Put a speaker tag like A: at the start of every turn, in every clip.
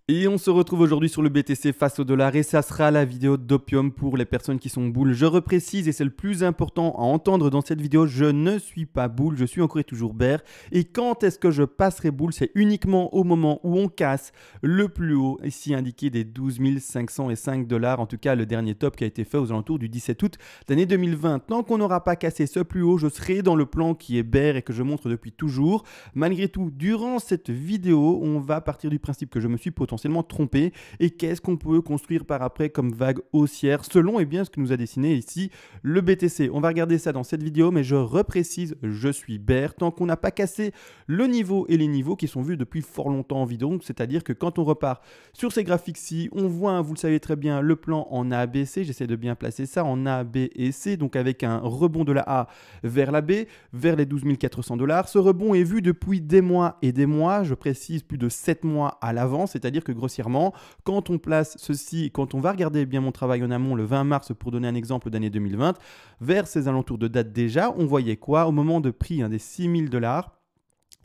A: Et on se retrouve aujourd'hui sur le BTC face au dollar et ça sera la vidéo d'Opium pour les personnes qui sont boules. Je reprécise et c'est le plus important à entendre dans cette vidéo, je ne suis pas boule, je suis encore et toujours bear. Et quand est-ce que je passerai boule? C'est uniquement au moment où on casse le plus haut, ici indiqué des 12 505 $, en tout cas le dernier top qui a été fait aux alentours du 17 août d'année 2020. Tant qu'on n'aura pas cassé ce plus haut, je serai dans le plan qui est bear et que je montre depuis toujours. Malgré tout, durant cette vidéo, on va partir du principe que je me suis potentiellement trompé et qu'est-ce qu'on peut construire par après comme vague haussière selon ce que nous a dessiné ici le BTC. On va regarder ça dans cette vidéo, mais je reprécise, je suis bear tant qu'on n'a pas cassé le niveau et les niveaux qui sont vus depuis fort longtemps en vidéo. C'est-à-dire que quand on repart sur ces graphiques-ci, on voit, vous le savez très bien, le plan en A, B, C. J'essaie de bien placer ça en A, B et C, donc avec un rebond de la A vers la B, vers les 12 400 $. Ce rebond est vu depuis des mois et des mois, je précise plus de 7 mois à l'avance, c'est-à-dire que grossièrement, quand on place ceci, quand on va regarder bien mon travail en amont le 20 mars pour donner un exemple d'année 2020, vers ces alentours de date déjà, on voyait quoi? Au moment de prix des 6 000 $,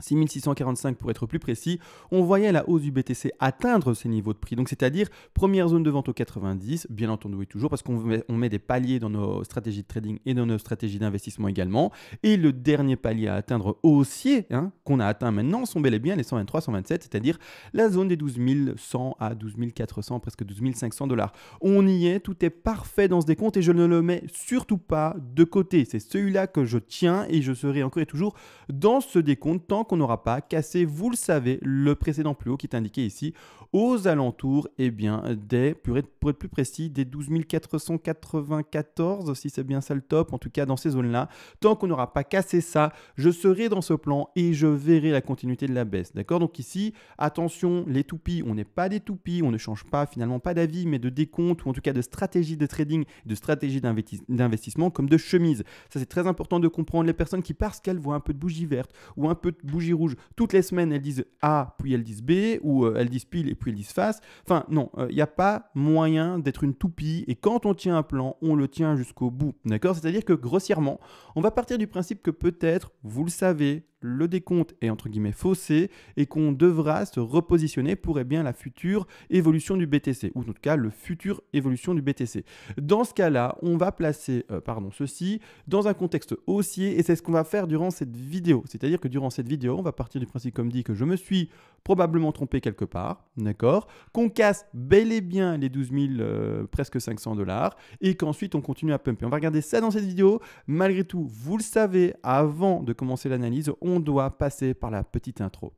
A: 6645 pour être plus précis, on voyait la hausse du BTC atteindre ces niveaux de prix. Donc c'est-à-dire première zone de vente au 90, bien entendu oui toujours parce qu'on met des paliers dans nos stratégies de trading et dans nos stratégies d'investissement également. Et le dernier palier à atteindre haussier qu'on a atteint maintenant sont bel et bien les 123, 127, c'est-à-dire la zone des 12 100 à 12 400, presque 12 500 $. On y est, tout est parfait dans ce décompte et je ne le mets surtout pas de côté. C'est celui-là que je tiens et je serai encore et toujours dans ce décompte tant qu'on n'aura pas cassé, vous le savez, le précédent plus haut qui est indiqué ici aux alentours des, pour être plus précis, des 12 494, si c'est bien ça le top, en tout cas dans ces zones-là. Tant qu'on n'aura pas cassé ça, je serai dans ce plan et je verrai la continuité de la baisse. D'accord? Donc ici, attention, les toupies, on n'est pas des toupies, on ne change pas finalement pas d'avis, mais de décompte ou en tout cas de stratégie de trading, de stratégie d'investissement comme de chemise. Ça, c'est très important de comprendre. Les personnes qui, parce qu'elles voient un peu de bougie verte ou un peu de bougie rouge, toutes les semaines, elles disent A, puis elles disent B, ou elles disent pile et puis elles disent face. Enfin, non, il n'y a pas moyen d'être une toupie. Et quand on tient un plan, on le tient jusqu'au bout. D'accord? C'est-à-dire que grossièrement, on va partir du principe que peut-être, vous le savez, le décompte est entre guillemets faussé et qu'on devra se repositionner pour la future évolution du BTC, ou en tout cas le futur évolution du BTC. Dans ce cas-là, on va placer ceci dans un contexte haussier et c'est ce qu'on va faire durant cette vidéo. C'est-à-dire que durant cette vidéo, on va partir du principe comme dit que je me suis probablement trompé quelque part, d'accord, qu'on casse bel et bien les 12 000 presque 500 $ et qu'ensuite on continue à pumper. On va regarder ça dans cette vidéo. Malgré tout, vous le savez, avant de commencer l'analyse, on doit passer par la petite intro.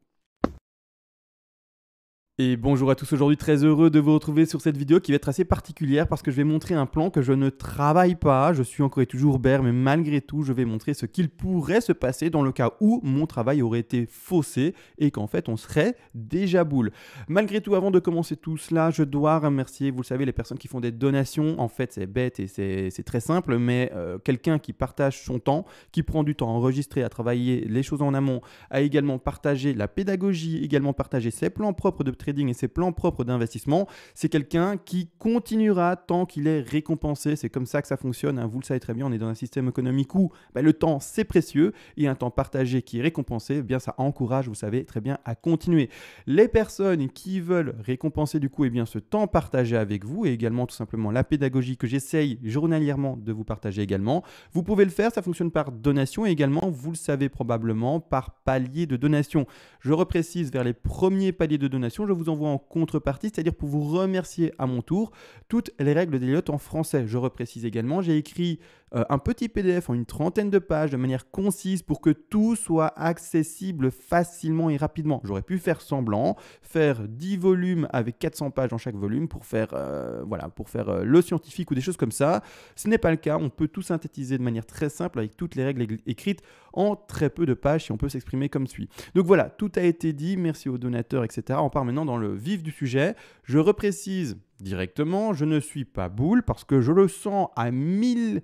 A: Et bonjour à tous, aujourd'hui très heureux de vous retrouver sur cette vidéo qui va être assez particulière parce que je vais montrer un plan que je ne travaille pas, je suis encore et toujours bear, mais malgré tout je vais montrer ce qu'il pourrait se passer dans le cas où mon travail aurait été faussé et qu'en fait on serait déjà boule. Malgré tout, avant de commencer tout cela, je dois remercier, vous le savez, les personnes qui font des donations. En fait c'est bête et c'est très simple, mais quelqu'un qui partage son temps, qui prend du temps à enregistrer, à travailler les choses en amont, à également partager la pédagogie, également partager ses plans propres de trading et ses plans propres d'investissement, c'est quelqu'un qui continuera tant qu'il est récompensé. C'est comme ça que ça fonctionne, vous le savez très bien, on est dans un système économique où le temps c'est précieux et un temps partagé qui est récompensé, ça encourage, vous savez très bien, à continuer. Les personnes qui veulent récompenser du coup ce temps partagé avec vous et également tout simplement la pédagogie que j'essaye journalièrement de vous partager également, vous pouvez le faire, ça fonctionne par donation et également, vous le savez probablement, par palier de donation. Je reprécise, vers les premiers paliers de donation, je vous envoie en contrepartie, c'est-à-dire pour vous remercier à mon tour, toutes les règles d'Elliott en français. Je reprécise également, j'ai écrit un petit PDF en une trentaine de pages de manière concise pour que tout soit accessible facilement et rapidement. J'aurais pu faire semblant, faire 10 volumes avec 400 pages dans chaque volume pour faire, le scientifique ou des choses comme ça. Ce n'est pas le cas, on peut tout synthétiser de manière très simple avec toutes les règles écrites en très peu de pages si on peut s'exprimer comme suit. Donc voilà, tout a été dit, merci aux donateurs, etc. On part maintenant dans le vif du sujet. Je reprécise directement, je ne suis pas boule parce que je le sens à mille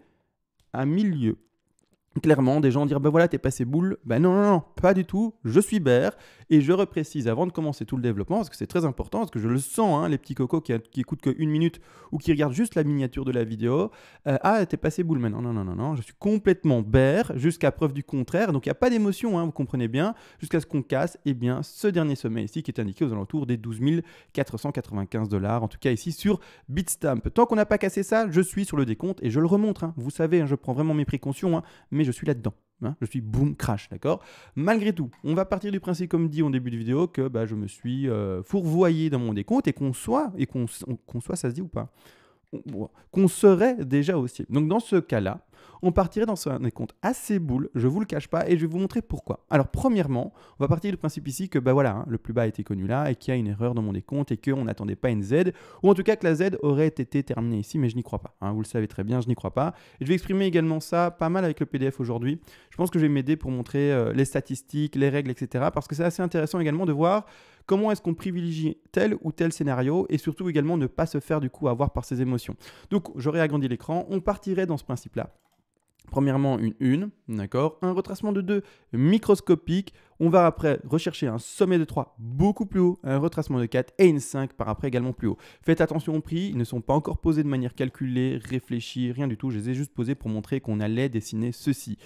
A: lieues. clairement, des gens dire, ben voilà, t'es passé boule. Ben non, non, non, pas du tout. Je suis Bear et je reprécise avant de commencer tout le développement, parce que c'est très important, parce que je le sens, hein, les petits cocos qui écoutent que 1 minute ou qui regardent juste la miniature de la vidéo. Ah, t'es passé boule maintenant. Non, non, non, non, je suis complètement Bear jusqu'à preuve du contraire. Donc il n'y a pas d'émotion, hein, vous comprenez bien, jusqu'à ce qu'on casse, eh bien, ce dernier sommet ici qui est indiqué aux alentours des 12 495 $, en tout cas ici sur Bitstamp. Tant qu'on n'a pas cassé ça, je suis sur le décompte et je le remontre. Hein. Vous savez, hein, je prends vraiment mes précautions, hein, mais je suis là-dedans. Hein, je suis boom crash, d'accord. Malgré tout, on va partir du principe, comme dit au début de vidéo, que bah, je me suis fourvoyé dans mon décompte et qu'on soit, ça se dit ou pas, qu'on serait déjà aussi. Donc dans ce cas-là, on partirait dans un décompte assez boule, je vous le cache pas, et je vais vous montrer pourquoi. Alors premièrement, on va partir du principe ici que bah voilà, hein, le plus bas a été connu là, et qu'il y a une erreur dans mon décompte, et qu'on n'attendait pas une Z, ou en tout cas que la Z aurait été terminée ici, mais je n'y crois pas. Hein, vous le savez très bien, je n'y crois pas. Et je vais exprimer également ça pas mal avec le PDF aujourd'hui. Je pense que je vais m'aider pour montrer les statistiques, les règles, etc. Parce que c'est assez intéressant également de voir comment est-ce qu'on privilégie tel ou tel scénario, et surtout également ne pas se faire du coup avoir par ses émotions. Donc j'aurais agrandi l'écran, on partirait dans ce principe-là. Premièrement, une, d'accord, un retracement de 2 microscopique. On va après rechercher un sommet de 3 beaucoup plus haut, un retracement de 4 et une 5 par après également plus haut. Faites attention aux prix, ils ne sont pas encore posés de manière calculée, réfléchie, rien du tout. Je les ai juste posés pour montrer qu'on allait dessiner ceci.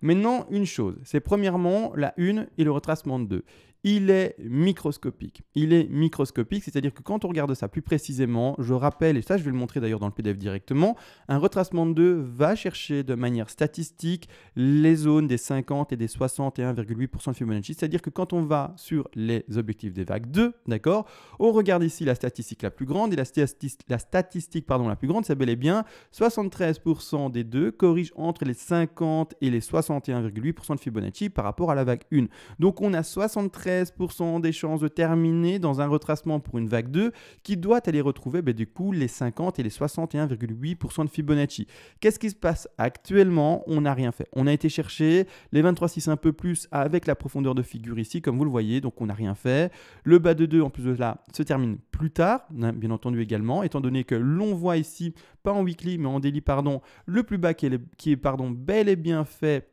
A: Maintenant, une chose, c'est premièrement la 1 et le retracement de 2. Il est microscopique. Il est microscopique, c'est-à-dire que quand on regarde ça plus précisément, je rappelle, et ça je vais le montrer d'ailleurs dans le PDF directement, un retracement de 2 va chercher de manière statistique les zones des 50 et des 61,8% de Fibonacci. C'est-à-dire que quand on va sur les objectifs des vagues 2, d'accord, on regarde ici la statistique la plus grande, et la statistique la plus grande, c'est bel et bien 73% des deux corrigent entre les 50 et les 61,8% de Fibonacci par rapport à la vague 1. Donc on a 73% des chances de terminer dans un retracement pour une vague 2 qui doit aller retrouver du coup les 50 et les 61,8% de Fibonacci. Qu'est-ce qui se passe actuellement? On n'a rien fait. On a été chercher les 23,6 un peu plus avec la profondeur de figure ici, comme vous le voyez, donc on n'a rien fait. Le bas de 2 en plus de là se termine plus tard, bien entendu également, étant donné que l'on voit ici, pas en weekly mais en daily, pardon, le plus bas qui est bel et bien fait,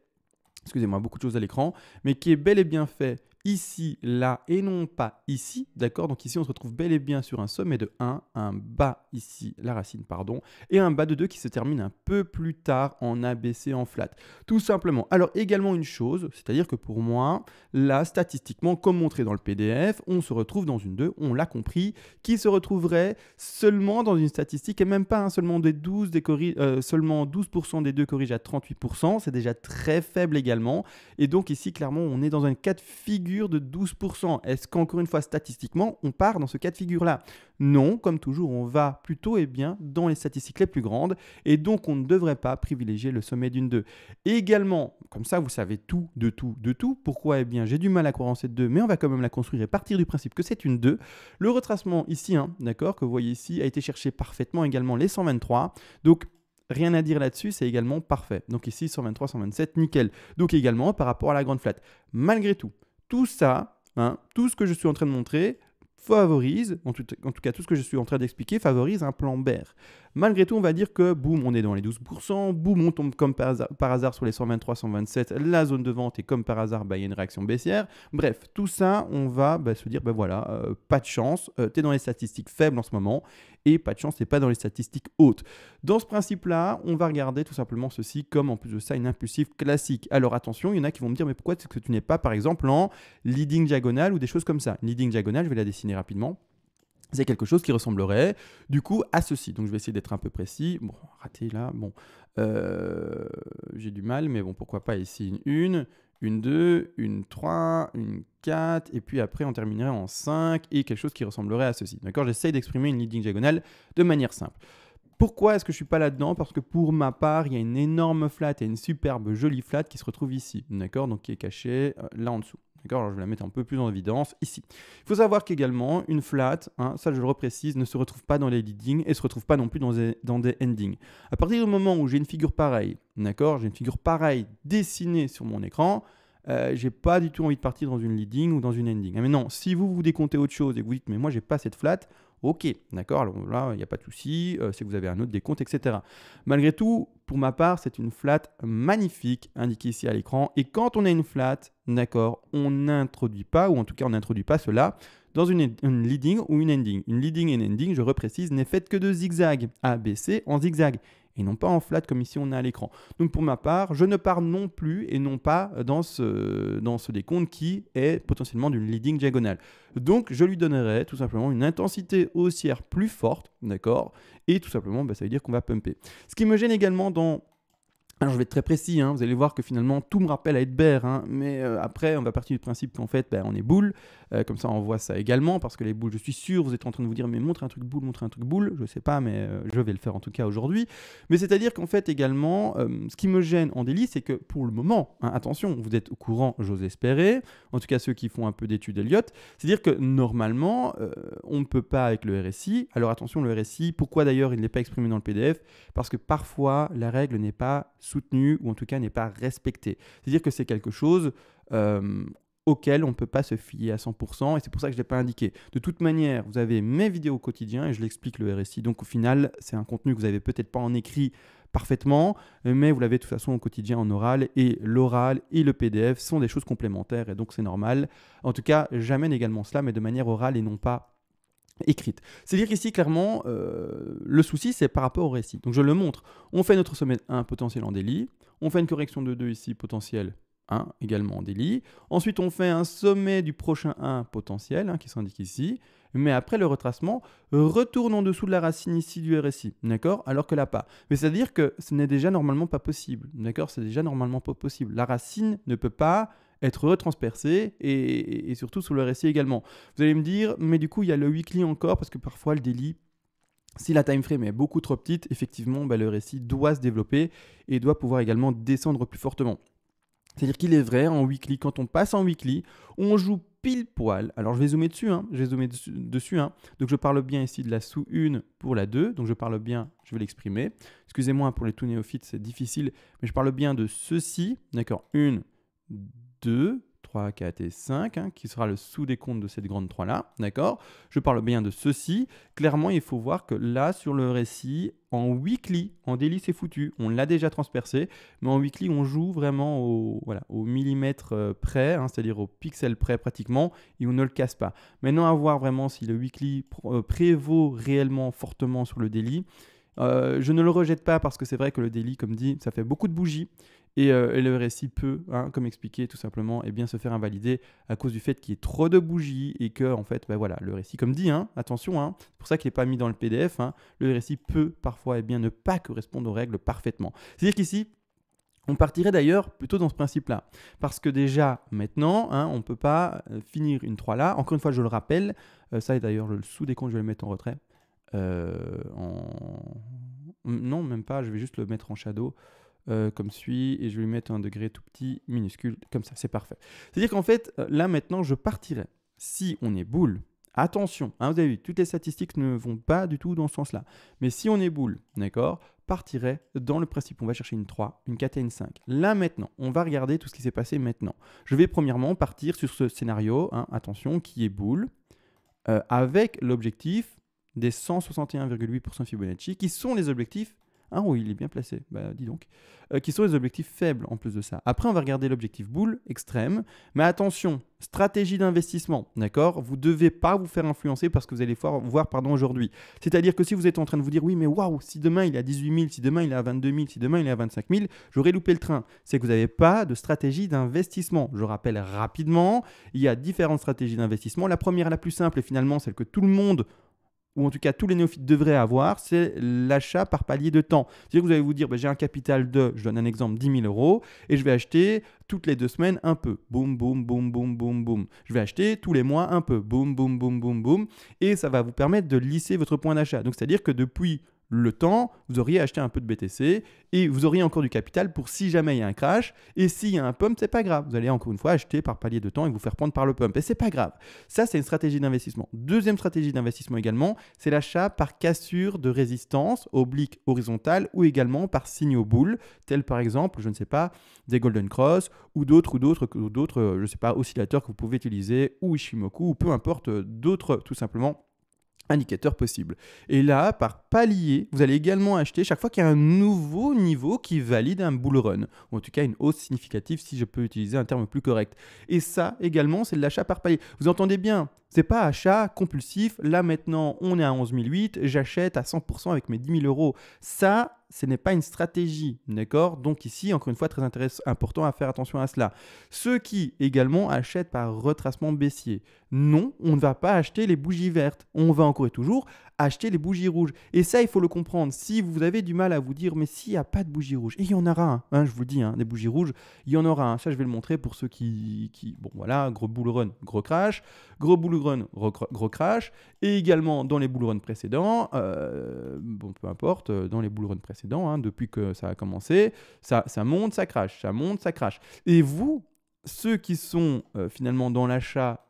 A: excusez-moi, beaucoup de choses à l'écran, mais qui est bel et bien fait ici, là, et non pas ici, d'accord? Donc ici, on se retrouve bel et bien sur un sommet de 1, un bas ici, la racine, pardon, et un bas de 2 qui se termine un peu plus tard en ABC, en flat. Tout simplement. Alors également une chose, c'est-à-dire que pour moi, là, statistiquement, comme montré dans le PDF, on se retrouve dans une 2, on l'a compris, qui se retrouverait seulement dans une statistique, et même pas, hein, seulement 12% des deux corrigent à 38%, c'est déjà très faible également, et donc ici, clairement, on est dans un cas de figure de 12%. Est-ce qu'encore une fois, statistiquement, on part dans ce cas de figure-là? Non, comme toujours, on va plutôt dans les statistiques les plus grandes, et donc on ne devrait pas privilégier le sommet d'une 2. Et également, comme ça, vous savez tout de tout, de tout. Pourquoi? Eh bien, j'ai du mal à croire en cette 2, mais on va quand même la construire et partir du principe que c'est une 2. Le retracement ici, hein, d'accord, que vous voyez ici, a été cherché parfaitement également les 123. Donc, rien à dire là-dessus, c'est également parfait. Donc ici, 123, 127, nickel. Donc également par rapport à la grande flat. Malgré tout, tout ça, hein, tout ce que je suis en train de montrer, favorise, en tout cas tout ce que je suis en train d'expliquer, favorise un plan Bear. Malgré tout, on va dire que boum, on est dans les 12%, boum, on tombe comme par hasard sur les 123, 127, la zone de vente, et comme par hasard, il y a une réaction baissière. Bref, tout ça, on va se dire, voilà, pas de chance, tu es dans les statistiques faibles en ce moment, et pas de chance, tu n'es pas dans les statistiques hautes. Dans ce principe-là, on va regarder tout simplement ceci comme, en plus de ça, une impulsive classique. Alors attention, il y en a qui vont me dire, mais pourquoi est-ce que tu n'es pas, par exemple, en leading diagonale ou des choses comme ça? Une leading diagonale, je vais la dessiner rapidement. C'est quelque chose qui ressemblerait du coup à ceci. Donc je vais essayer d'être un peu précis. Bon, raté là, bon. J'ai du mal, mais bon, pourquoi pas ici une 2, une 3, une 4, et puis après on terminerait en 5, et quelque chose qui ressemblerait à ceci. D'accord? J'essaye d'exprimer une leading diagonale de manière simple. Pourquoi est-ce que je ne suis pas là-dedans? Parce que pour ma part, il y a une énorme flat et une superbe jolie flat qui se retrouve ici. D'accord? Donc qui est cachée là en dessous. D'accord, alors je vais la mettre un peu plus en évidence ici. Il faut savoir qu'également, une flat, hein, ça je le reprécise, ne se retrouve pas dans les leadings et ne se retrouve pas non plus dans des endings. À partir du moment où j'ai une figure pareille, d'accord, j'ai une figure pareille dessinée sur mon écran, j'ai pas du tout envie de partir dans une leading ou dans une ending. Ah, mais non, si vous décomptez autre chose et que vous dites, mais moi j'ai pas cette flat, ok, d'accord, alors là, il n'y a pas de souci, c'est que vous avez un autre décompte, etc. Malgré tout, pour ma part, c'est une flat magnifique indiquée ici à l'écran. Et quand on a une flat, d'accord, on n'introduit pas, ou en tout cas, on n'introduit pas cela dans une leading ou une ending. Une leading et une ending, je reprécise, n'est faite que de zigzag, A, B, C en zigzag, et non pas en flat comme ici on a à l'écran. Donc pour ma part, je ne pars non plus et non pas dans ce décompte qui est potentiellement d'une leading diagonale. Donc je lui donnerai tout simplement une intensité haussière plus forte, d'accord, et tout simplement ça veut dire qu'on va pumper. Ce qui me gêne également dans... Alors je vais être très précis, hein, vous allez voir que finalement tout me rappelle à être bear, hein, mais après on va partir du principe qu'en fait on est bull, comme ça on voit ça également, parce que les bulls, je suis sûr, vous êtes en train de vous dire mais montre un truc bull, je sais pas, mais je vais le faire en tout cas aujourd'hui. Mais c'est-à-dire qu'en fait également, ce qui me gêne en daily, c'est que pour le moment, hein, attention, vous êtes au courant, j'ose espérer, en tout cas ceux qui font un peu d'études Elliott, c'est-à-dire que normalement on ne peut pas avec le RSI. Alors attention, le RSI, pourquoi d'ailleurs il n'est pas exprimé dans le PDF? Parce que parfois la règle n'est pas soutenu ou en tout cas n'est pas respecté. C'est-à-dire que c'est quelque chose auquel on ne peut pas se fier à 100% et c'est pour ça que je ne l'ai pas indiqué. De toute manière, vous avez mes vidéos au quotidien et je l'explique le RSI. Donc au final, c'est un contenu que vous n'avez peut-être pas en écrit parfaitement, mais vous l'avez de toute façon au quotidien en oral et l'oral et le PDF sont des choses complémentaires et donc c'est normal. En tout cas, j'amène également cela mais de manière orale et non pas écrite. C'est-à-dire qu'ici, clairement, le souci, c'est par rapport au récit. Donc, je le montre. On fait notre sommet 1 potentiel en daily. On fait une correction de 2 ici, potentiel 1 également en daily. Ensuite, on fait un sommet du prochain 1 potentiel, hein, qui s'indique ici. Mais après le retracement, retourne en dessous de la racine ici du RSI, d'accord? Alors que là, pas. Mais c'est-à-dire que ce n'est déjà normalement pas possible, d'accord? C'est déjà normalement pas possible. La racine ne peut pas être retranspercée et surtout sous le RSI également. Vous allez me dire, mais du coup, il y a le weekly encore parce que parfois le daily, si la time frame est beaucoup trop petite, effectivement, le RSI doit se développer et doit pouvoir également descendre plus fortement. C'est-à-dire qu'il est vrai, en weekly, quand on passe en weekly, on joue pile poil. Alors je vais zoomer dessus, hein. Donc je parle bien ici de la sous-1 pour la 2, donc je parle bien, je vais l'exprimer. Excusez-moi pour les tout néophytes, c'est difficile, mais je parle bien de ceci, d'accord, 1, 2, 3, 4 et 5, hein, qui sera le sous-décompte de cette grande 3-là, d'accord? Je parle bien de ceci. Clairement, il faut voir que là, sur le récit, en weekly, en daily, c'est foutu. On l'a déjà transpercé, mais en weekly, on joue vraiment au millimètre près, hein, c'est-à-dire au pixel près pratiquement, et on ne le casse pas. Maintenant, à voir vraiment si le weekly prévaut réellement fortement sur le daily. Je ne le rejette pas parce que c'est vrai que le daily, comme dit, ça fait beaucoup de bougies. Et le RSI peut, hein, comme expliqué tout simplement, bien se faire invalider à cause du fait qu'il y ait trop de bougies et que en fait, voilà, le RSI, comme dit, hein, attention, hein, c'est pour ça qu'il n'est pas mis dans le PDF, hein, le RSI peut parfois ne pas correspondre aux règles parfaitement. C'est-à-dire qu'ici, on partirait d'ailleurs plutôt dans ce principe-là. Parce que déjà, maintenant, hein, on ne peut pas finir une 3 là. Encore une fois, je le rappelle, ça et d'ailleurs, le sous-décompte, je vais le mettre en retrait. Non, même pas, je vais juste le mettre en shadow. Comme suit, et je vais lui mettre un degré tout petit, minuscule, comme ça, c'est parfait. C'est-à-dire qu'en fait, là maintenant, je partirais. Si on est bull, attention, hein, vous avez vu, toutes les statistiques ne vont pas du tout dans ce sens-là. Mais si on est bull, d'accord, partirait dans le principe, on va chercher une 3, une 4 et une 5. Là maintenant, on va regarder tout ce qui s'est passé maintenant. Je vais premièrement partir sur ce scénario, hein, attention, qui est bull, avec l'objectif des 161,8% Fibonacci, qui sont les objectifs. Ah oui, il est bien placé, dis donc. Qui sont les objectifs faibles en plus de ça. Après, on va regarder l'objectif boule extrême. Mais attention, stratégie d'investissement, d'accord? Vous ne devez pas vous faire influencer parce que vous allez voir aujourd'hui. C'est-à-dire que si vous êtes en train de vous dire, oui, mais waouh, si demain il est à 18 000, si demain il est à 22 000, si demain il est à 25 000, j'aurais loupé le train. C'est que vous n'avez pas de stratégie d'investissement. Je rappelle rapidement, il y a différentes stratégies d'investissement. La première, la plus simple, et finalement celle que tout le monde, ou en tout cas tous les néophytes devraient avoir, c'est l'achat par palier de temps. C'est-à-dire que vous allez vous dire, j'ai un capital de, je donne un exemple, 10 000 euros, et je vais acheter toutes les 2 semaines un peu. Boum, boum, boum, boum, boum, boum. Je vais acheter tous les mois un peu. Boum, boum, boum, boum, boum. Et ça va vous permettre de lisser votre point d'achat. Donc, c'est-à-dire que depuis le temps, vous auriez acheté un peu de BTC et vous auriez encore du capital pour si jamais il y a un crash. Et s'il y a un pump, c'est pas grave. Vous allez encore une fois acheter par palier de temps et vous faire prendre par le pump. Et c'est pas grave. Ça, c'est une stratégie d'investissement. Deuxième stratégie d'investissement également, c'est l'achat par cassure de résistance oblique horizontale ou également par signaux boules, tels par exemple, je ne sais pas, des Golden Cross ou d'autres, je ne sais pas, oscillateurs que vous pouvez utiliser ou Ishimoku ou peu importe d'autres tout simplement indicateur possible. Et là, par palier, vous allez également acheter chaque fois qu'il y a un nouveau niveau qui valide un bull run, ou en tout cas une hausse significative si je peux utiliser un terme plus correct. Et ça également, c'est de l'achat par palier. Vous entendez bien, c'est pas achat compulsif. Là maintenant, on est à 11 008, j'achète à 100% avec mes 10 000 euros. Ça, ce n'est pas une stratégie, d'accord? Donc ici, encore une fois, très important à faire attention à cela. Ceux qui également achètent par retracement baissier, non, on ne va pas acheter les bougies vertes. On va encore et toujours acheter les bougies rouges. Et ça, il faut le comprendre. Si vous avez du mal à vous dire, mais s'il n'y a pas de bougies rouges, et il y en aura un, hein, je vous le dis, hein, des bougies rouges, il y en aura un. Ça, je vais le montrer pour ceux qui bon voilà, gros bull run, gros crash, gros bull run, gros crash, et également dans les bull runs précédents, bon, peu importe, dans les bull runs précédents, hein, depuis que ça a commencé, ça monte, ça crash, ça monte, ça crash. Et vous, ceux qui sont finalement dans l'achat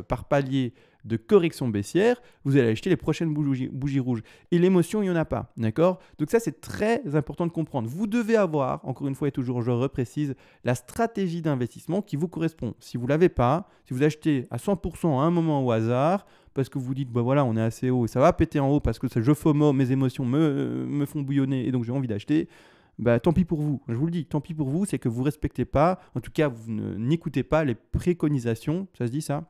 A: par palier de correction baissière, vous allez acheter les prochaines bougies rouges. Et l'émotion, il n'y en a pas, d'accord? Donc ça, c'est très important de comprendre. Vous devez avoir, encore une fois et toujours, je reprécise, la stratégie d'investissement qui vous correspond. Si vous ne l'avez pas, si vous achetez à 100% à un moment au hasard, parce que vous dites, bah voilà, on est assez haut et ça va péter en haut parce que je FOMO, mes émotions me font bouillonner et donc j'ai envie d'acheter, bah, tant pis pour vous. Je vous le dis, tant pis pour vous, c'est que vous ne respectez pas, en tout cas, vous n'écoutez pas les préconisations, ça se dit ça?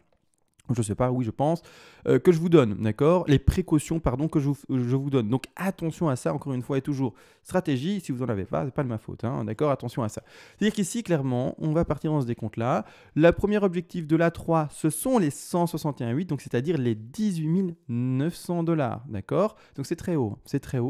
A: Je ne sais pas, oui, je pense, que je vous donne, d'accord? Les précautions, pardon, que je vous donne. Donc, attention à ça, encore une fois et toujours. Stratégie, si vous n'en avez pas, ce n'est pas de ma faute, hein, d'accord? Attention à ça. C'est-à-dire qu'ici, clairement, on va partir dans ce décompte-là. Le premier objectif de la 3, ce sont les 161,8, donc c'est-à-dire les 18 900 $, d'accord? Donc, c'est très haut,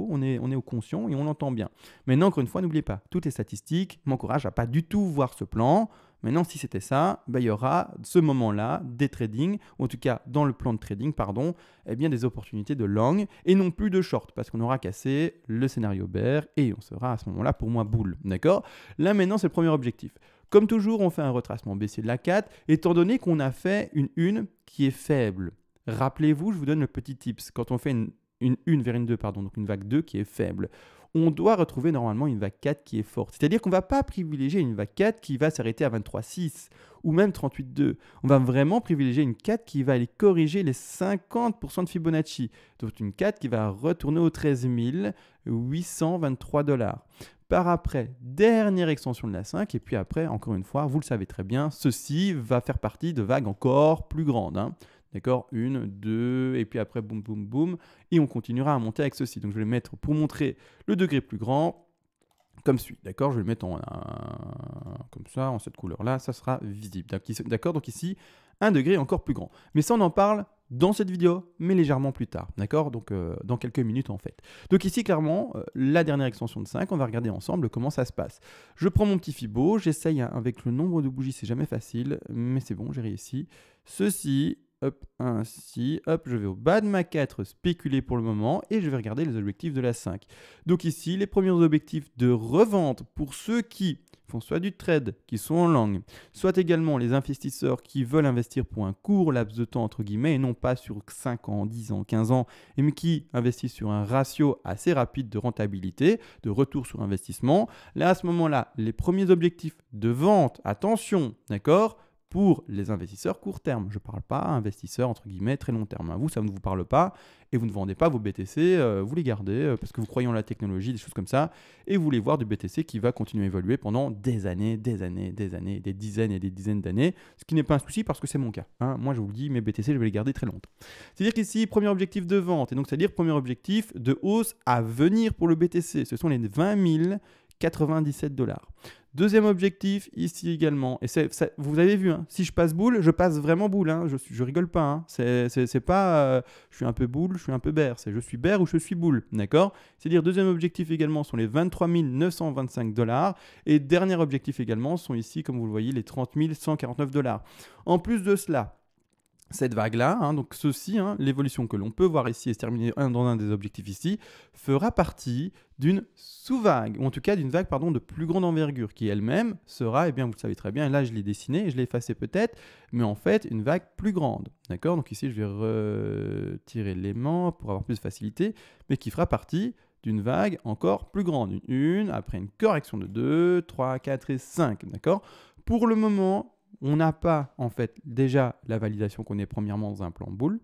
A: on est au conscient et on l'entend bien. Maintenant, encore une fois, n'oubliez pas, toutes les statistiques m'encouragent à pas du tout voir ce plan. Maintenant, si c'était ça, il y aura ce moment-là des tradings, ou en tout cas dans le plan de trading, pardon, eh bien des opportunités de long et non plus de short, parce qu'on aura cassé le scénario bear et on sera à ce moment-là pour moi bull, d'accord? Là maintenant, c'est le premier objectif. Comme toujours, on fait un retracement baissier de la 4, étant donné qu'on a fait une qui est faible. Rappelez-vous, je vous donne le petit tips, quand on fait une vers une 2, pardon, donc une vague 2 qui est faible, on doit retrouver normalement une vague 4 qui est forte. C'est-à-dire qu'on ne va pas privilégier une vague 4 qui va s'arrêter à 23,6 ou même 38,2. On va vraiment privilégier une 4 qui va aller corriger les 50% de Fibonacci. Donc une 4 qui va retourner aux 13 823 $. Par après, dernière extension de la 5, et puis après, encore une fois, vous le savez très bien, ceci va faire partie de vagues encore plus grandes, hein. D'accord, 1, 2, et puis après, boum, boum, boum. Et on continuera à monter avec ceci. Donc, je vais le mettre pour montrer le degré plus grand, comme suit. D'accord, je vais le mettre comme ça, en cette couleur-là, ça sera visible. D'accord, donc ici, un degré encore plus grand. Mais ça, on en parle dans cette vidéo, mais légèrement plus tard. D'accord, donc dans quelques minutes en fait. Donc ici, clairement, la dernière extension de 5, on va regarder ensemble comment ça se passe. Je prends mon petit Fibo, j'essaye avec le nombre de bougies, c'est jamais facile, mais c'est bon, j'ai réussi. Ceci. Hop, ainsi, hop, je vais au bas de ma 4 spéculer pour le moment et je vais regarder les objectifs de la 5. Donc ici, les premiers objectifs de revente pour ceux qui font soit du trade, qui sont en long, soit également les investisseurs qui veulent investir pour un court laps de temps, entre guillemets, et non pas sur 5 ans, 10 ans, 15 ans, mais qui investissent sur un ratio assez rapide de rentabilité, de retour sur investissement. Là, à ce moment-là, les premiers objectifs de vente, attention, d'accord ? Pour les investisseurs court terme. Je ne parle pas investisseurs entre guillemets très long terme. Vous, ça ne vous parle pas et vous ne vendez pas vos BTC, vous les gardez parce que vous croyez en la technologie, des choses comme ça, et vous voulez voir du BTC qui va continuer à évoluer pendant des années, des dizaines et des dizaines d'années, ce qui n'est pas un souci parce que c'est mon cas. Hein. Moi, je vous le dis, mes BTC, je vais les garder très longtemps. C'est-à-dire qu'ici, premier objectif de vente, et donc c'est-à-dire premier objectif de hausse à venir pour le BTC, ce sont les 20 097 $. Deuxième objectif, ici également, et vous avez vu, hein, si je passe boule, je passe vraiment boule, hein, je rigole pas, hein, c'est pas je suis un peu boule, je suis un peu bear, c'est je suis bear ou je suis boule, d'accord? C'est-à-dire deuxième objectif également sont les 23 925 $, et dernier objectif également sont ici, comme vous le voyez, les 30 149 $. En plus de cela, cette vague-là, hein, donc ceci, hein, l'évolution que l'on peut voir ici et se terminer dans un des objectifs ici, fera partie d'une sous-vague, ou en tout cas d'une vague de plus grande envergure, qui elle-même sera, eh bien vous le savez très bien, et là je l'ai dessiné et je l'ai effacé peut-être, mais en fait une vague plus grande. D'accord? Donc ici je vais retirer l'aimant pour avoir plus de facilité, mais qui fera partie d'une vague encore plus grande. Une, après une correction de 2, 3, 4 et 5. D'accord? Pour le moment, on n'a pas en fait déjà la validation qu'on est premièrement dans un plan boule.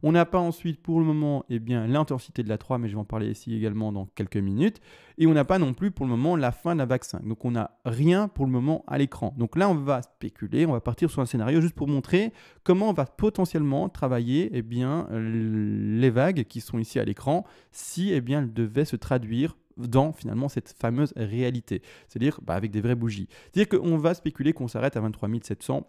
A: On n'a pas ensuite pour le moment l'intensité de la 3, mais je vais en parler ici également dans quelques minutes. Et on n'a pas non plus pour le moment la fin de la vague 5. Donc on n'a rien pour le moment à l'écran. Donc là on va spéculer, on va partir sur un scénario juste pour montrer comment on va potentiellement travailler les vagues qui sont ici à l'écran si elles devaient se traduire dans finalement cette fameuse réalité, c'est-à-dire avec des vraies bougies. C'est-à-dire qu'on va spéculer qu'on s'arrête à 23 700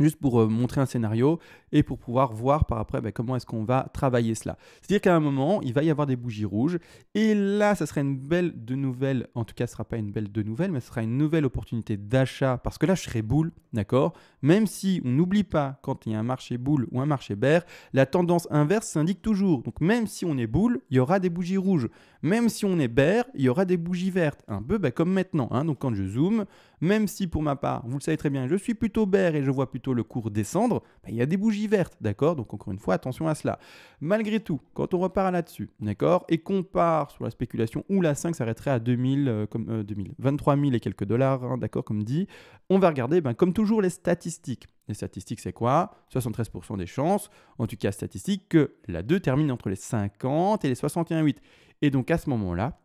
A: juste pour montrer un scénario et pour pouvoir voir par après comment est-ce qu'on va travailler cela. C'est-à-dire qu'à un moment, il va y avoir des bougies rouges et là, ça serait une belle de nouvelle, en tout cas, ce ne sera pas une belle de nouvelle, mais ce sera une nouvelle opportunité d'achat parce que là, je serai boule, d'accord? Même si on n'oublie pas quand il y a un marché boule ou un marché bear, la tendance inverse s'indique toujours. Donc même si on est boule, il y aura des bougies rouges. Même si on est bear, il y aura des bougies vertes, un peu comme maintenant. Donc quand je zoome, même si pour ma part, vous le savez très bien, je suis plutôt bear et je vois plutôt le cours descendre, il y a des bougies vertes, d'accord? Donc encore une fois, attention à cela. Malgré tout, quand on repart là-dessus, d'accord, et qu'on part sur la spéculation où la 5 s'arrêterait à 23 000 et quelques dollars, d'accord, comme dit, on va regarder, comme toujours, les statistiques. Les statistiques, c'est quoi? 73% des chances, en tout cas statistiques, que la 2 termine entre les 50 et les 61,8. Et donc à ce moment-là,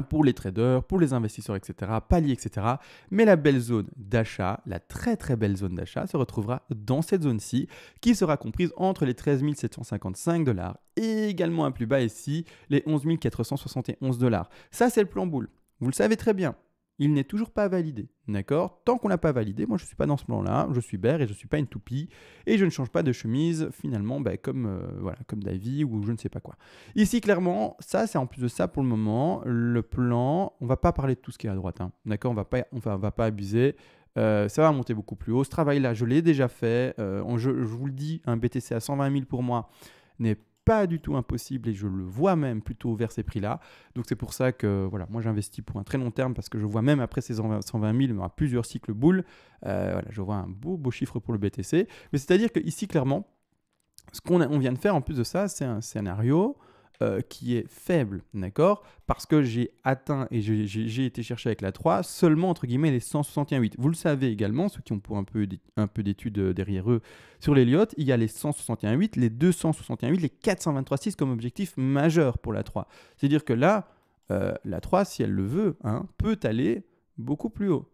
A: pour les traders, pour les investisseurs, etc., paliers, etc. Mais la belle zone d'achat, la très très belle zone d'achat se retrouvera dans cette zone-ci qui sera comprise entre les 13 755 dollars et également un plus bas ici, les 11 471 dollars. Ça, c'est le plan boule. Vous le savez très bien. Il n'est toujours pas validé, d'accord? Tant qu'on n'a pas validé, moi je ne suis pas dans ce plan-là, je suis bear et je ne suis pas une toupie et je ne change pas de chemise finalement comme Davy ou je ne sais pas quoi. Ici clairement, ça c'est en plus de ça pour le moment, le plan, on ne va pas parler de tout ce qui est à droite, d'accord? On va pas abuser. Ça va monter beaucoup plus haut. Ce travail-là, je l'ai déjà fait. Je vous le dis, un BTC à 120 000 pour moi n'est pas du tout impossible et je le vois même plutôt vers ces prix-là. Donc c'est pour ça que moi j'investis pour un très long terme parce que je vois même après ces 120 000, il y aura plusieurs cycles boules. Je vois un beau chiffre pour le BTC. Mais c'est-à-dire qu'ici, clairement, ce qu'on vient de faire en plus de ça, c'est un scénario qui est faible, d'accord? Parce que j'ai atteint et j'ai été chercher avec la 3 seulement entre guillemets les 161,8. Vous le savez également, ceux qui ont pour un peu d'études derrière eux sur l'Elliott, il y a les 161,8, les 261,8, les 423,6 comme objectif majeur pour la 3. C'est-à-dire que là, la 3, si elle le veut, peut aller beaucoup plus haut.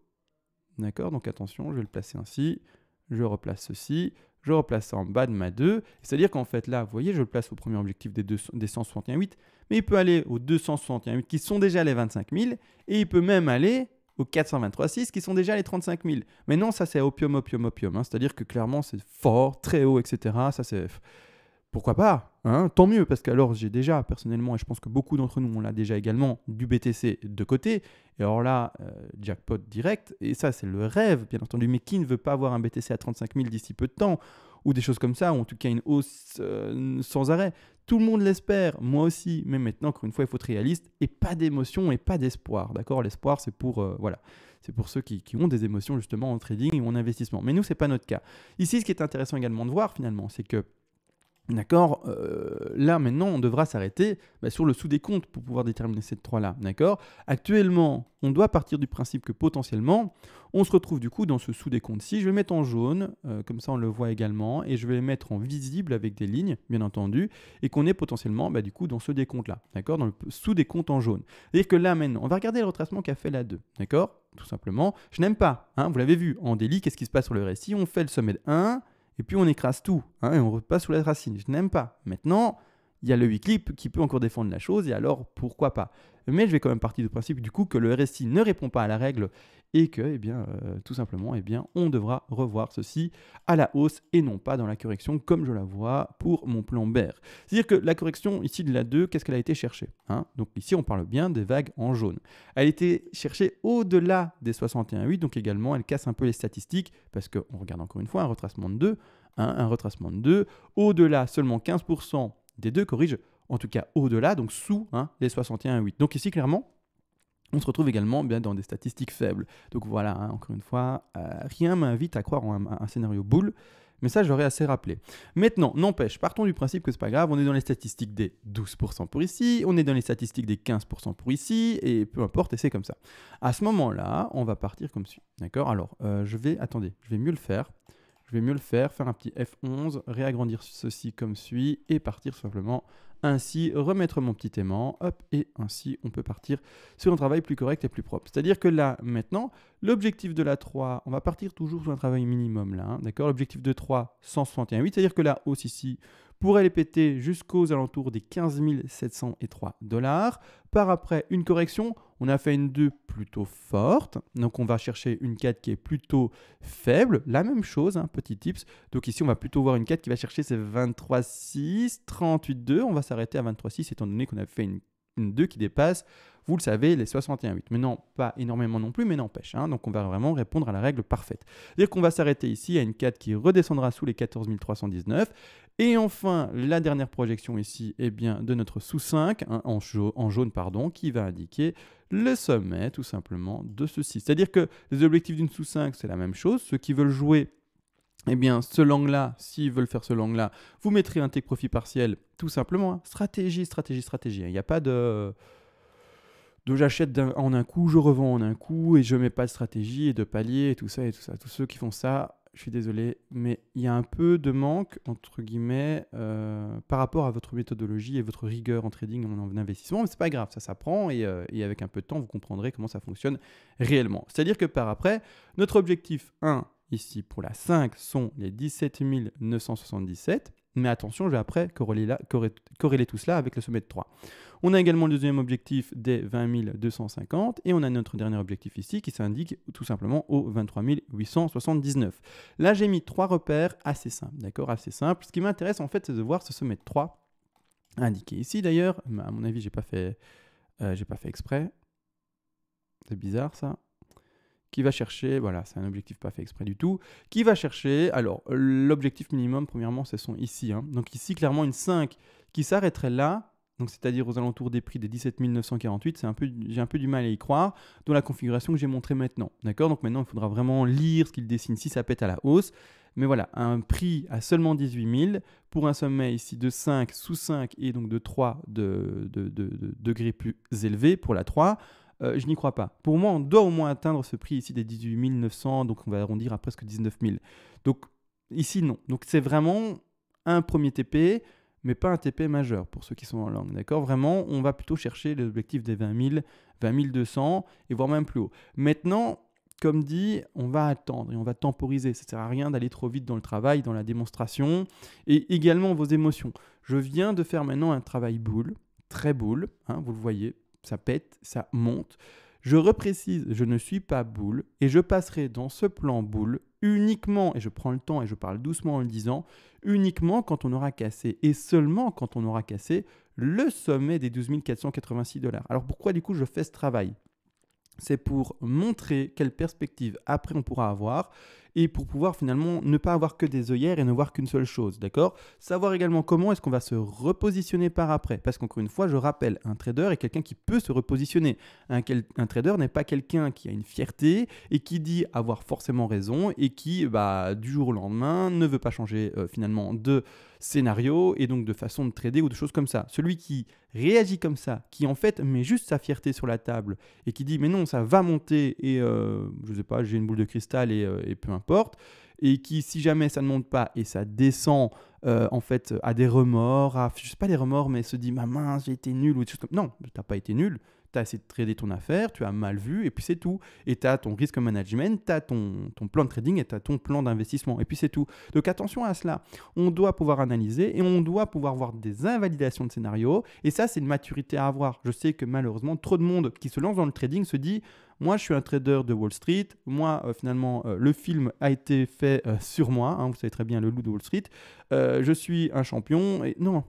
A: D'accord? Donc attention, je vais le placer ainsi, je replace ceci. Je replace ça en bas de ma 2. C'est-à-dire qu'en fait, là, vous voyez, je le place au premier objectif des 161,8. Mais il peut aller aux 261,8 qui sont déjà les 25 000. Et il peut même aller aux 423,6 qui sont déjà les 35 000. Mais non, ça, c'est opium. C'est-à-dire que clairement, c'est fort, très haut, etc. Ça, c'est... Pourquoi pas, tant mieux, parce qu'alors j'ai déjà personnellement, et je pense que beaucoup d'entre nous, on l'a déjà également, du BTC de côté. Et alors là, jackpot direct, et ça c'est le rêve, bien entendu. Mais qui ne veut pas avoir un BTC à 35 000 d'ici peu de temps, ou des choses comme ça, ou en tout cas une hausse sans arrêt? Tout le monde l'espère, moi aussi. Mais maintenant, encore une fois, il faut être réaliste, et pas d'émotion et pas d'espoir. D'accord? L'espoir, c'est pour... C'est pour ceux qui ont des émotions justement en trading ou en investissement. Mais nous, ce n'est pas notre cas. Ici, ce qui est intéressant également de voir finalement, c'est que d'accord, là maintenant on devra s'arrêter sur le sous-décompte pour pouvoir déterminer cette 3 là, d'accord? Actuellement, on doit partir du principe que potentiellement, on se retrouve du coup dans ce sous-décompte-ci. Je vais mettre en jaune, comme ça on le voit également, et je vais les mettre en visible avec des lignes, bien entendu, et qu'on est potentiellement du coup dans ce décompte-là, d'accord? Dans le sous-décompte en jaune. C'est-à-dire que là maintenant, on va regarder le retracement qu'a fait la 2, d'accord? Tout simplement, je n'aime pas, vous l'avez vu, en daily, qu'est-ce qui se passe sur le RSI? On fait le sommet de 1, et puis on écrase tout, et on repasse sous la racine. Je n'aime pas. Maintenant, il y a le weekly qui peut encore défendre la chose, et alors pourquoi pas? Mais je vais quand même partir du principe du coup que le RSI ne répond pas à la règle et que, tout simplement, on devra revoir ceci à la hausse et non pas dans la correction comme je la vois pour mon plan bear. C'est-à-dire que la correction ici de la 2, qu'est-ce qu'elle a été cherchée, Donc ici, on parle bien des vagues en jaune. Elle a été cherchée au-delà des 61,8, donc également, elle casse un peu les statistiques parce qu'on regarde encore une fois un retracement de 2, un retracement de 2, au-delà seulement 15% des deux corrige, en tout cas au-delà, donc sous les 61,8. Donc ici, clairement, on se retrouve également bien dans des statistiques faibles. Donc voilà, encore une fois, rien m'invite à croire en un scénario bull, Mais ça, j'aurais assez rappelé. Maintenant, n'empêche, partons du principe que c'est pas grave, on est dans les statistiques des 12% pour ici, on est dans les statistiques des 15% pour ici, et peu importe, et c'est comme ça. À ce moment-là, on va partir comme suit. D'accord? Alors, attendez, je vais mieux le faire. Je vais mieux le faire un petit F11, réagrandir ceci comme suit, et partir simplement ainsi, remettre mon petit aimant, hop, et ainsi, on peut partir sur un travail plus correct et plus propre. C'est-à-dire que là, maintenant, l'objectif de la 3, on va partir toujours sur un travail minimum là, hein, d'accord? L'objectif de 3, 161,8, c'est-à-dire que la hausse ici pourrait les péter jusqu'aux alentours des 15 703 $. Par après, une correction, on a fait une 2 plutôt forte, donc on va chercher une 4 qui est plutôt faible, la même chose, hein, petit tips. Donc ici, on va plutôt voir une 4 qui va chercher ses 23,6, 38,2, on va s'arrêter à 23,6 étant donné qu'on a fait une 2 qui dépasse, vous le savez, les 61,8. Mais non, pas énormément non plus, mais n'empêche. Hein, donc on va vraiment répondre à la règle parfaite. C'est-à-dire qu'on va s'arrêter ici à une 4 qui redescendra sous les 14 319. Et enfin, la dernière projection ici, eh bien, de notre sous-5, hein, en jaune, pardon, qui va indiquer le sommet tout simplement de ceci. C'est-à-dire que les objectifs d'une sous-5, c'est la même chose. Ceux qui veulent jouer, eh bien, ce long-là, s'ils veulent faire ce long-là, vous mettrez un take profit partiel, tout simplement. Hein. Stratégie. Il n'y a pas de j'achète en un coup, je revends en un coup, et je mets pas de stratégie et de palier et tout ça. Tous ceux qui font ça, je suis désolé, mais il y a un peu de manque, entre guillemets, par rapport à votre méthodologie et votre rigueur en trading, en investissement. Mais c'est pas grave, ça s'apprend, et avec un peu de temps, vous comprendrez comment ça fonctionne réellement. C'est-à-dire que par après, notre objectif 1, ici pour la 5, sont les 17 977. Mais attention, je vais après corréler tout cela avec le sommet de 3. On a également le deuxième objectif des 20 250 et on a notre dernier objectif ici qui s'indique tout simplement au 23 879. Là, j'ai mis 3 repères assez simples, d'accord, assez simples. Ce qui m'intéresse en fait, c'est de voir ce sommet de 3 indiqué ici d'ailleurs. À mon avis, j'ai pas fait exprès. C'est bizarre ça. Qui va chercher, voilà, c'est un objectif pas fait exprès du tout, qui va chercher, alors l'objectif minimum, premièrement, ce sont ici. Hein. Donc ici, clairement, une 5 qui s'arrêterait là, donc c'est-à-dire aux alentours des prix des 17 948, j'ai un peu du mal à y croire, dans la configuration que j'ai montrée maintenant. D'accord? Donc maintenant, il faudra vraiment lire ce qu'il dessine si ça pète à la hausse. Mais voilà, un prix à seulement 18 000 pour un sommet ici de 5, sous 5 et donc de 3 degrés plus élevés pour la 3. Je n'y crois pas. Pour moi, on doit au moins atteindre ce prix ici des 18 900, donc on va arrondir à presque 19 000. Donc ici, non. Donc c'est vraiment un premier TP, mais pas un TP majeur pour ceux qui sont en langue. D'accord? Vraiment, on va plutôt chercher l'objectif des 20 000, 20 200 et voire même plus haut. Maintenant, comme dit, on va attendre et on va temporiser. Ça ne sert à rien d'aller trop vite dans le travail, dans la démonstration et également vos émotions. Je viens de faire maintenant un travail boule, très boule, hein, vous le voyez. Ça pète, ça monte. Je reprécise, je ne suis pas boule et je passerai dans ce plan boule uniquement, et je prends le temps et je parle doucement en le disant, uniquement quand on aura cassé et seulement quand on aura cassé le sommet des 12 486 $. Alors pourquoi du coup je fais ce travail? C'est pour montrer quelle perspective après on pourra avoir et pour pouvoir finalement ne pas avoir que des œillères et ne voir qu'une seule chose, d'accord? Savoir également comment est-ce qu'on va se repositionner par après. Parce qu'encore une fois, je rappelle, un trader est quelqu'un qui peut se repositionner. Un trader n'est pas quelqu'un qui a une fierté et qui dit avoir forcément raison et qui, du jour au lendemain, ne veut pas changer finalement de scénario et donc de façon de trader ou de choses comme ça. Celui qui réagit comme ça, qui en fait met juste sa fierté sur la table et qui dit mais non, ça va monter et je sais pas, j'ai une boule de cristal et peu importe, et qui si jamais ça ne monte pas et ça descend en fait a des remords, je sais pas des remords, mais se dit ma mince j'ai été nul ou des choses comme non, t'as pas été nul. Tu as essayé de trader ton affaire, tu as mal vu, et puis c'est tout. Et tu as ton risque management, tu as ton plan de trading et tu as ton plan d'investissement, et puis c'est tout. Donc attention à cela. On doit pouvoir analyser et on doit pouvoir voir des invalidations de scénarios. Et ça, c'est une maturité à avoir. Je sais que malheureusement, trop de monde qui se lance dans le trading se dit moi, je suis un trader de Wall Street. Moi, finalement, le film a été fait sur moi. Hein, vous savez très bien le loup de Wall Street. Je suis un champion. Et non,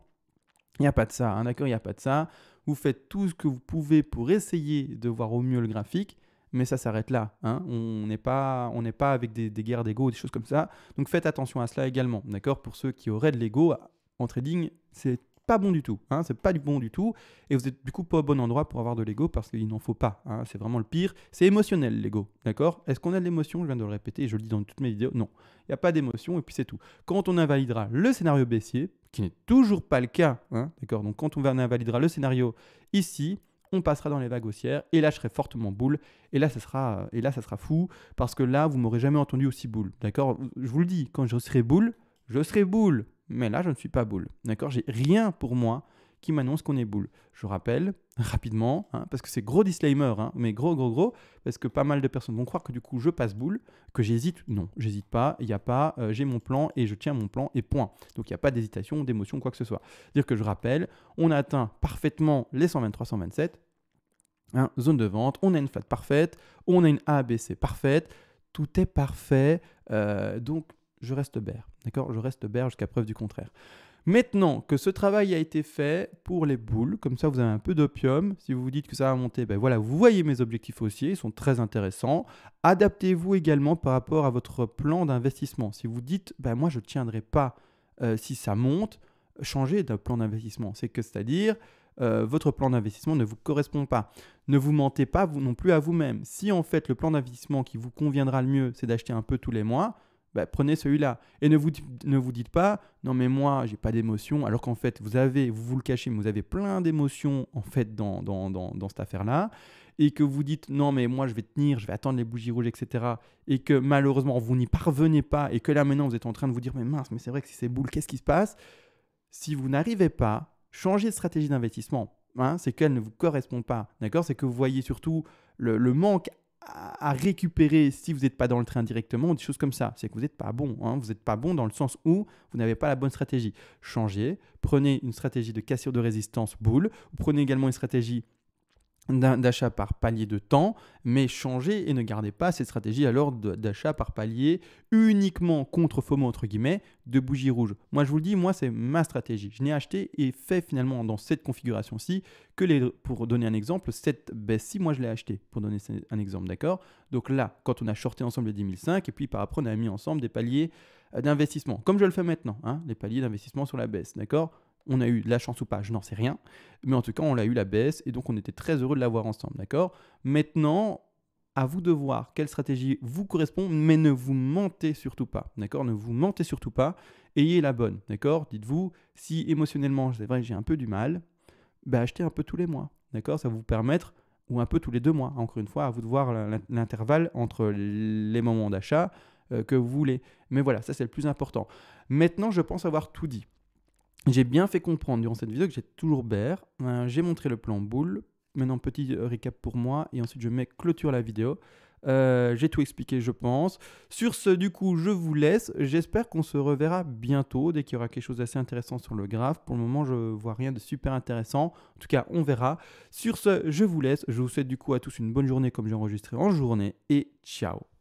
A: il n'y a pas de ça. Hein, d'accord, il n'y a pas de ça. Vous faites tout ce que vous pouvez pour essayer de voir au mieux le graphique, mais ça s'arrête là. Hein. On n'est pas avec des guerres d'ego ou des choses comme ça. Donc faites attention à cela également. D'accord? Pour ceux qui auraient de l'ego, en trading, c'est pas bon du tout, hein, c'est pas du bon du tout, et vous êtes du coup pas au bon endroit pour avoir de l'ego parce qu'il n'en faut pas, hein, c'est vraiment le pire, c'est émotionnel l'ego, d'accord? Est-ce qu'on a de l'émotion? Je viens de le répéter, je le dis dans toutes mes vidéos, non, il n'y a pas d'émotion et puis c'est tout. Quand on invalidera le scénario baissier, qui n'est toujours pas le cas, hein, d'accord? Donc quand on invalidera le scénario ici, on passera dans les vagues haussières et là je serai fortement boule et là ça sera fou parce que là vous m'aurez jamais entendu aussi boule, d'accord? Je vous le dis, quand je serai boule, mais là je ne suis pas boule, d'accord? J'ai rien pour moi qui m'annonce qu'on est boule. Je rappelle rapidement, hein, parce que c'est gros disclaimer, hein, mais gros, parce que pas mal de personnes vont croire que du coup je passe boule, que j'hésite. Non, j'hésite pas, il n'y a pas, j'ai mon plan et je tiens mon plan et point. Donc il n'y a pas d'hésitation, d'émotion, quoi que ce soit. Dire que je rappelle, on a atteint parfaitement les 123-127, hein, zone de vente, on a une flat parfaite, on a une ABC parfaite, tout est parfait, donc je reste bear, d'accord? Je reste bear jusqu'à preuve du contraire. Maintenant que ce travail a été fait pour les boules, comme ça vous avez un peu d'opium, si vous vous dites que ça va monter, ben voilà, vous voyez mes objectifs haussiers, ils sont très intéressants. Adaptez-vous également par rapport à votre plan d'investissement. Si vous dites, ben moi je ne tiendrai pas si ça monte, changez de plan d'investissement. C'est-à-dire, votre plan d'investissement ne vous correspond pas. Ne vous mentez pas vous non plus à vous-même. Si en fait le plan d'investissement qui vous conviendra le mieux, c'est d'acheter un peu tous les mois, bah, prenez celui-là. Et ne vous dites pas, non mais moi, j'ai pas d'émotion, alors qu'en fait, vous le cachez, mais vous avez plein d'émotions en fait dans cette affaire-là, et que vous dites, non mais moi, je vais tenir, je vais attendre les bougies rouges, etc. Et que malheureusement, vous n'y parvenez pas, et que là maintenant, vous êtes en train de vous dire, mais mince, mais c'est vrai que si c'est boule, qu'est-ce qui se passe? Si vous n'arrivez pas, changez de stratégie d'investissement. Hein, c'est qu'elle ne vous correspond pas, d'accord? C'est que vous voyez surtout le manque à récupérer si vous n'êtes pas dans le train directement ou des choses comme ça. C'est que vous n'êtes pas bon. Hein. Vous n'êtes pas bon dans le sens où vous n'avez pas la bonne stratégie. Changez, prenez une stratégie de cassure de résistance boule, prenez également une stratégie d'achat par palier de temps, mais changez et ne gardez pas cette stratégie alors d'achat par palier uniquement contre FOMO entre guillemets de bougies rouges. Moi je vous le dis, moi c'est ma stratégie. Je n'ai acheté et fait finalement dans cette configuration-ci que pour donner un exemple, cette baisse-ci, moi je l'ai acheté pour donner un exemple, d'accord? Donc là, quand on a shorté ensemble les 10 005 et puis par après on a mis ensemble des paliers d'investissement, comme je le fais maintenant, hein, les paliers d'investissement sur la baisse, d'accord? On a eu de la chance ou pas, je n'en sais rien. Mais en tout cas, on a eu la baisse et donc on était très heureux de l'avoir ensemble, d'accord? Maintenant, à vous de voir quelle stratégie vous correspond, mais ne vous mentez surtout pas, d'accord? Ne vous mentez surtout pas, ayez la bonne, d'accord? Dites-vous, si émotionnellement, c'est vrai que j'ai un peu du mal, bah, achetez un peu tous les mois, d'accord? Ça va vous permettre, ou un peu tous les 2 mois, encore une fois, à vous de voir l'intervalle entre les moments d'achat que vous voulez. Mais voilà, ça c'est le plus important. Maintenant, je pense avoir tout dit. J'ai bien fait comprendre durant cette vidéo que j'ai toujours bear. J'ai montré le plan boule. Maintenant, petit récap pour moi. Et ensuite, je mets clôture la vidéo. J'ai tout expliqué, je pense. Sur ce, du coup, je vous laisse. J'espère qu'on se reverra bientôt dès qu'il y aura quelque chose d'assez intéressant sur le graphe. Pour le moment, je ne vois rien de super intéressant. En tout cas, on verra. Sur ce, je vous laisse. Je vous souhaite du coup à tous une bonne journée comme j'ai enregistré en journée. Et ciao!